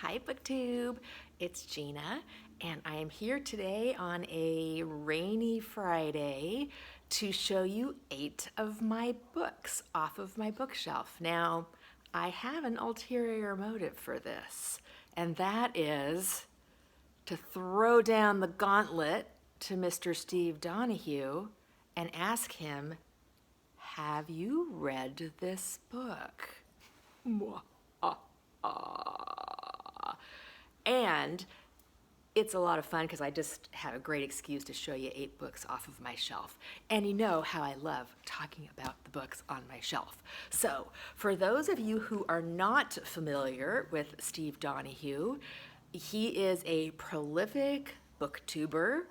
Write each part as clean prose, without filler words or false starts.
Hi BookTube, it's Gina, and I am here today on a rainy Friday to show you 8 of my books off of my bookshelf. Now, I have an ulterior motive for this, and that is to throw down the gauntlet to Mr. Steve Donahue and ask him, have you read this book? And it's a lot of fun because I just have a great excuse to show you 8 books off of my shelf. And you know how I love talking about the books on my shelf. So for those of you who are not familiar with Steve Donahue, he is a prolific booktuber,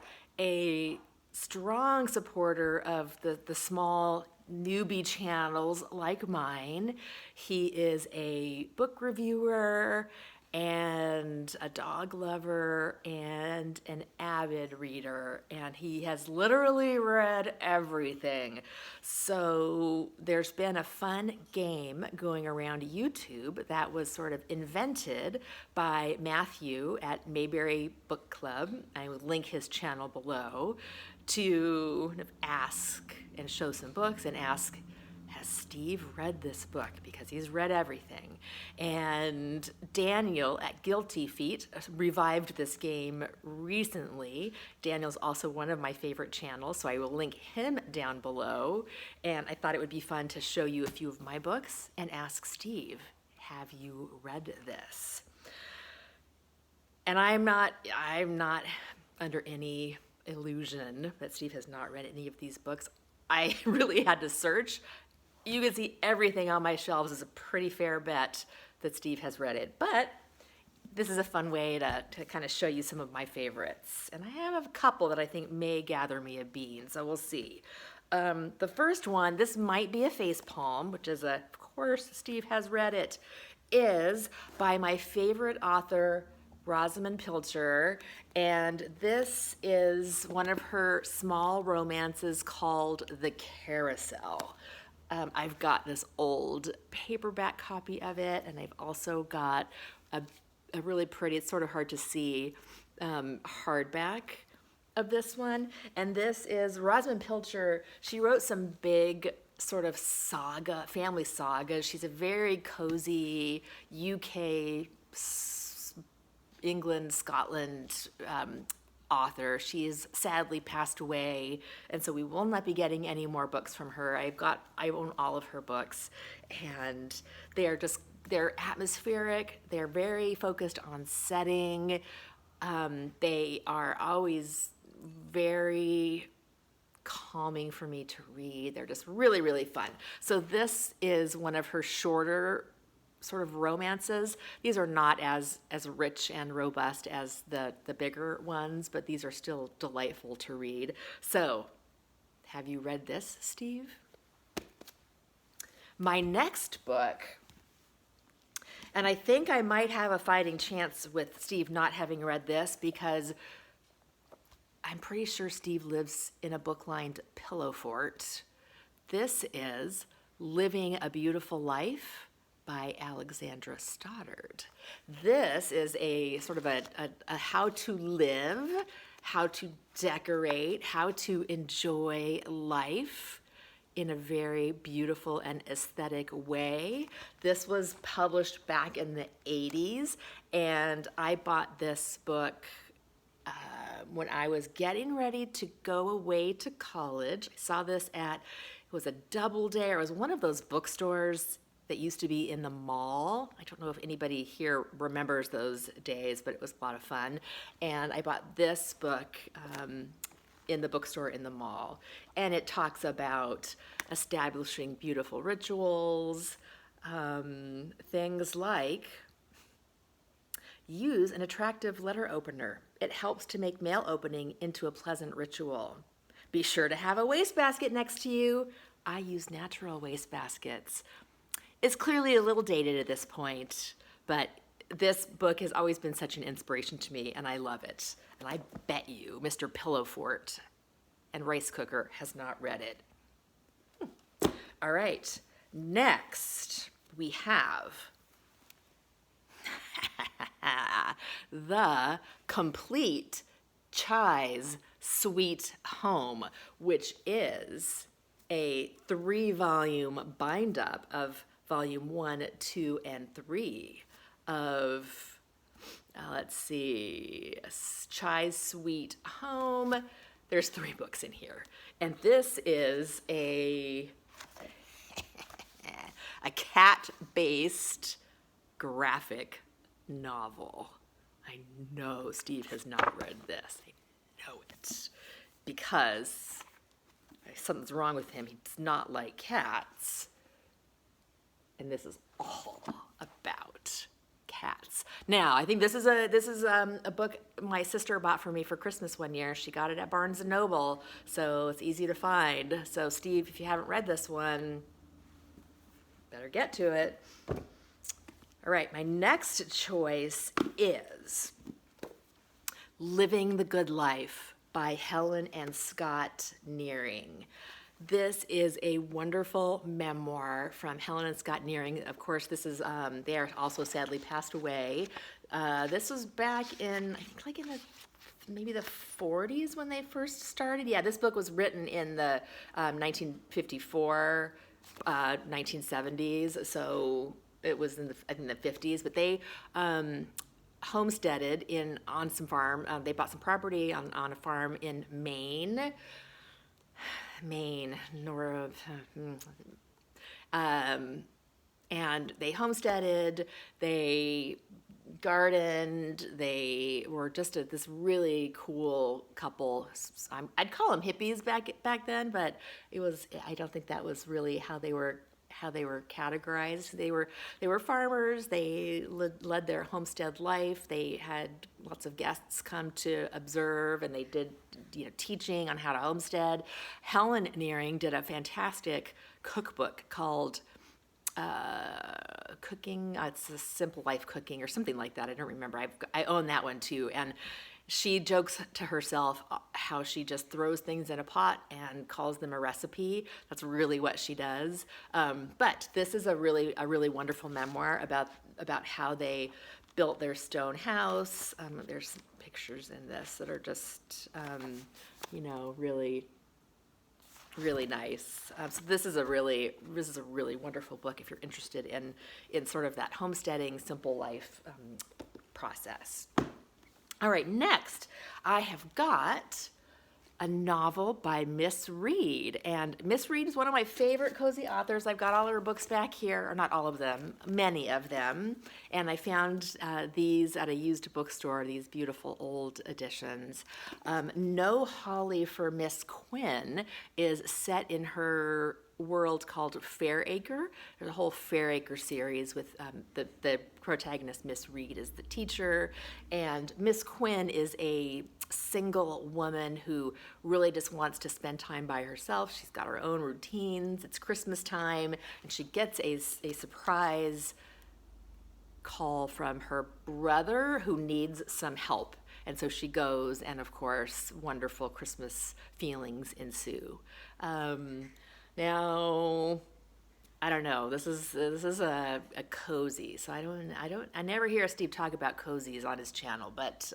a strong supporter of the small newbie channels like mine. He is a book reviewer and a dog lover and an avid reader, and he has literally read everything. So there's been a fun game going around YouTube that was sort of invented by Matthew at Mayberry Book Club. I will link his channel below, to ask and show some books and ask, has Steve read this book? Because he's read everything. And Daniel at Guilty Feet revived this game recently. Daniel's also one of my favorite channels, so I will link him down below. And I thought it would be fun to show you a few of my books and ask Steve, have you read this? And I'm not under any illusion that Steve has not read any of these books. I really had to search. You can see everything on my shelves is a pretty fair bet that Steve has read it. But this is a fun way to kind of show you some of my favorites. And I have a couple that I think may gather me a bean, so we'll see. The first one, this might be a facepalm, which is of course, Steve has read it, is by my favorite author, Rosamunde Pilcher, and this is one of her small romances called The Carousel. I've got this old paperback copy of it, and I've also got a really pretty, it's sort of hard to see, hardback of this one. And this is Rosamunde Pilcher. She wrote some big sort of saga, family sagas. She's a very cozy UK, England, Scotland author. She's sadly passed away, and so we will not be getting any more books from her. I own all of her books, and they're atmospheric. They're very focused on setting. They are always very calming for me to read. They're just really, really fun. So this is one of her shorter sort of romances. These are not as rich and robust as the bigger ones, but these are still delightful to read. So, have you read this, Steve? My next book, and I think I might have a fighting chance with Steve not having read this because I'm pretty sure Steve lives in a book lined pillow fort. This is Living a Beautiful Life by Alexandra Stoddard. This is a sort of a how to live, how to decorate, how to enjoy life in a very beautiful and aesthetic way. This was published back in the 80s, and I bought this book when I was getting ready to go away to college. I saw this it was a Doubleday, or it was one of those bookstores that used to be in the mall. I don't know if anybody here remembers those days, but it was a lot of fun. And I bought this book in the bookstore in the mall. And it talks about establishing beautiful rituals, things like use an attractive letter opener. It helps to make mail opening into a pleasant ritual. Be sure to have a wastebasket next to you. I use natural wastebaskets. It's clearly a little dated at this point, but this book has always been such an inspiration to me, and I love it. And I bet you Mr. Pillowfort and Rice Cooker has not read it. All right, next we have The Complete Chai's Sweet Home, which is a 3-volume bind-up of volume 1, 2, and 3 of, let's see, Chai's Sweet Home. There's 3 books in here. And this is a cat-based graphic novel. I know Steve has not read this. I know it. Because something's wrong with him. He does not like cats. And this is all about cats. Now, I think this is a book my sister bought for me for Christmas one year. She got it at Barnes & Noble, so it's easy to find. So, Steve, if you haven't read this one, better get to it. All right, my next choice is Living the Good Life by Helen and Scott Nearing. This is a wonderful memoir from Helen and Scott Nearing. Of course, this is, they are also sadly passed away. This was back in, I think, like in maybe the 40s when they first started. Yeah, this book was written in the 1954, 1970s, so it was in the 50s. But they homesteaded on some farm. They bought some property on a farm in Maine, and they homesteaded, they gardened, they were just this really cool couple. I'd call them hippies back then, but I don't think that was really how they were categorized. They were farmers. They led their homestead life. They had lots of guests come to observe, and they did teaching on how to homestead. Helen Nearing did a fantastic cookbook called Cooking. It's a Simple Life Cooking or something like that. I don't remember. I own that one too, and she jokes to herself how she just throws things in a pot and calls them a recipe. That's really what she does. But this is a really wonderful memoir about how they built their stone house. There's pictures in this that are just, really nice. So this is a really wonderful book if you're interested in sort of that homesteading, simple life process. All right, next, I have got a novel by Miss Reed. And Miss Reed is one of my favorite cozy authors. I've got all her books back here, or not all of them, many of them. And I found these at a used bookstore, these beautiful old editions. No Holly for Miss Quinn is set in her world called Fairacre. There's a whole Fairacre series with the protagonist, Miss Reed, is the teacher, and Miss Quinn is a single woman who really just wants to spend time by herself. She's got her own routines. It's Christmas time, and she gets a surprise call from her brother who needs some help. And so she goes, and of course, wonderful Christmas feelings ensue. Now, I don't know. This is a cozy. So I never hear Steve talk about cozies on his channel, but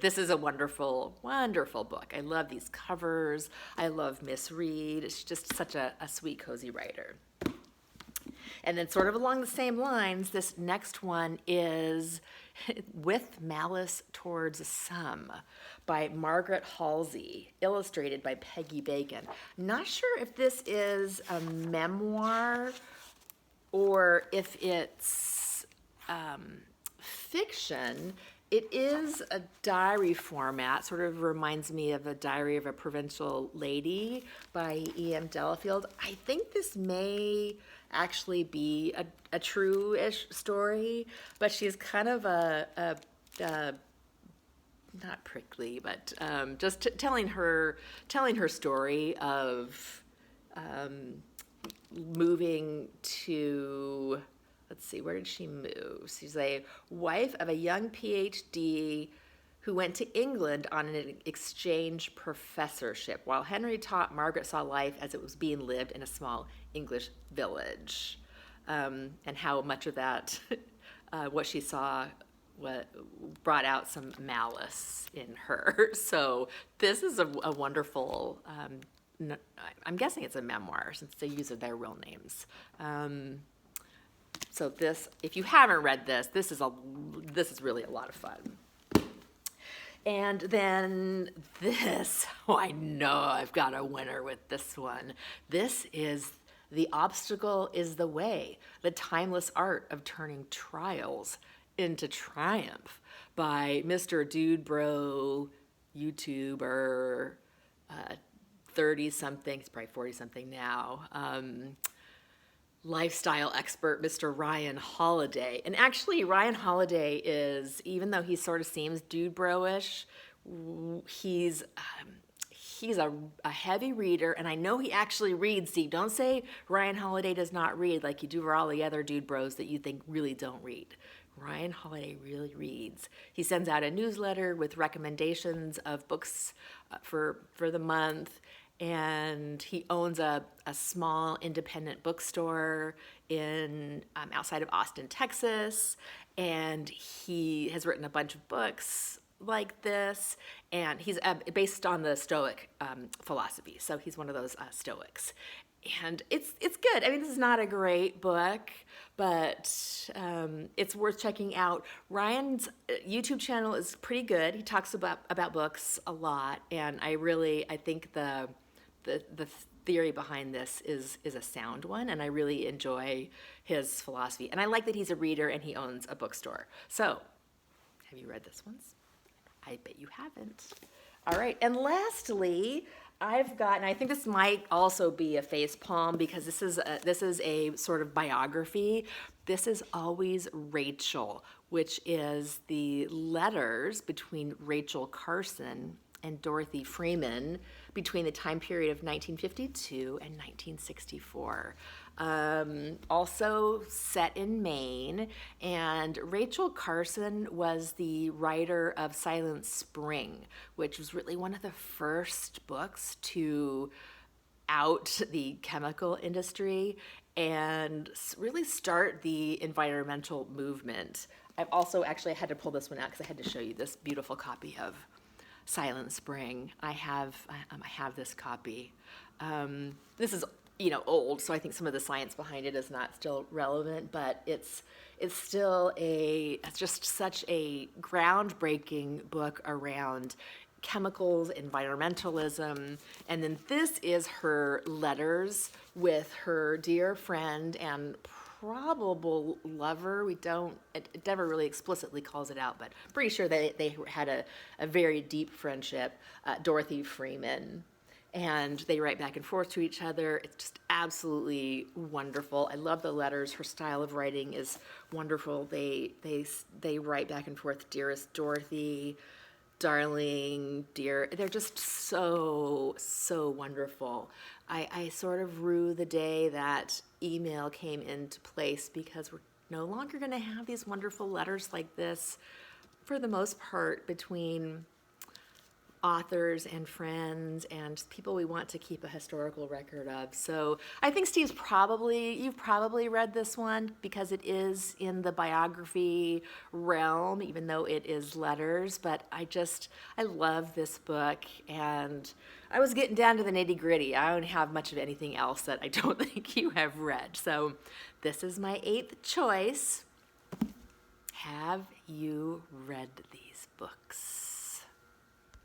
this is a wonderful book. I love these covers. I love Miss Reed. She's just such a sweet, cozy writer. And then sort of along the same lines, this next one is With Malice Towards Some by Margaret Halsey, illustrated by Peggy Bacon. Not sure if this is a memoir or if it's fiction. It is a diary format, sort of reminds me of a Diary of a Provincial Lady by E.M. Delafield. I think this may actually be a true-ish story, but she's kind of a not prickly, but just telling her story of moving to, let's see, where did she move? She's a wife of a young PhD who went to England on an exchange professorship. While Henry taught, Margaret saw life as it was being lived in a small English village, and how much of that, what she saw, brought out some malice in her. So this is a wonderful, I'm guessing it's a memoir since they use their real names. So this, if you haven't read this, this is really a lot of fun. And then this, I know I've got a winner with this one. This is The Obstacle is the Way, The Timeless Art of Turning Trials into Triumph by Mr. Dude Bro, YouTuber, 30-something, he's probably 40-something now, lifestyle expert, Mr. Ryan Holiday. And actually, Ryan Holiday is, even though he sort of seems dude bro-ish, he's a heavy reader, and I know he actually reads. See, don't say Ryan Holiday does not read like you do for all the other dude bros that you think really don't read. Ryan Holiday really reads. He sends out a newsletter with recommendations of books for the month, and he owns a small independent bookstore in outside of Austin, Texas, and he has written a bunch of books like this, and he's based on the Stoic philosophy, so he's one of those Stoics. And it's good. I mean, this is not a great book, but it's worth checking out. Ryan's YouTube channel is pretty good. He talks about books a lot, and I think the theory behind this is a sound one, and I really enjoy his philosophy. And I like that he's a reader and he owns a bookstore. So, have you read this one? I bet you haven't. All right, and lastly, I've got, and I think this might also be a facepalm because this is a sort of biography. This is Always Rachel, which is the letters between Rachel Carson and Dorothy Freeman between the time period of 1952 and 1964. Also set in Maine, and Rachel Carson was the writer of Silent Spring, which was really one of the first books to out the chemical industry and really start the environmental movement. I've also actually had to pull this one out because I had to show you this beautiful copy of Silent Spring. I have this copy. This is old, so I think some of the science behind it is not still relevant, but it's still it's just such a groundbreaking book around chemicals, environmentalism, and then this is her letters with her dear friend and probable lover. It never really explicitly calls it out, but pretty sure they had a very deep friendship, Dorothy Freeman. And they write back and forth to each other. It's just absolutely wonderful. I love the letters. Her style of writing is wonderful. They write back and forth, dearest Dorothy, darling, dear. They're just so wonderful. I sort of rue the day that email came into place because we're no longer going to have these wonderful letters like this, for the most part, between authors and friends and people we want to keep a historical record of. So I think you've probably read this one because it is in the biography realm, even though it is letters, but I love this book, and I was getting down to the nitty-gritty. I don't have much of anything else that I don't think you have read. So this is my 8th choice. Have you read these books?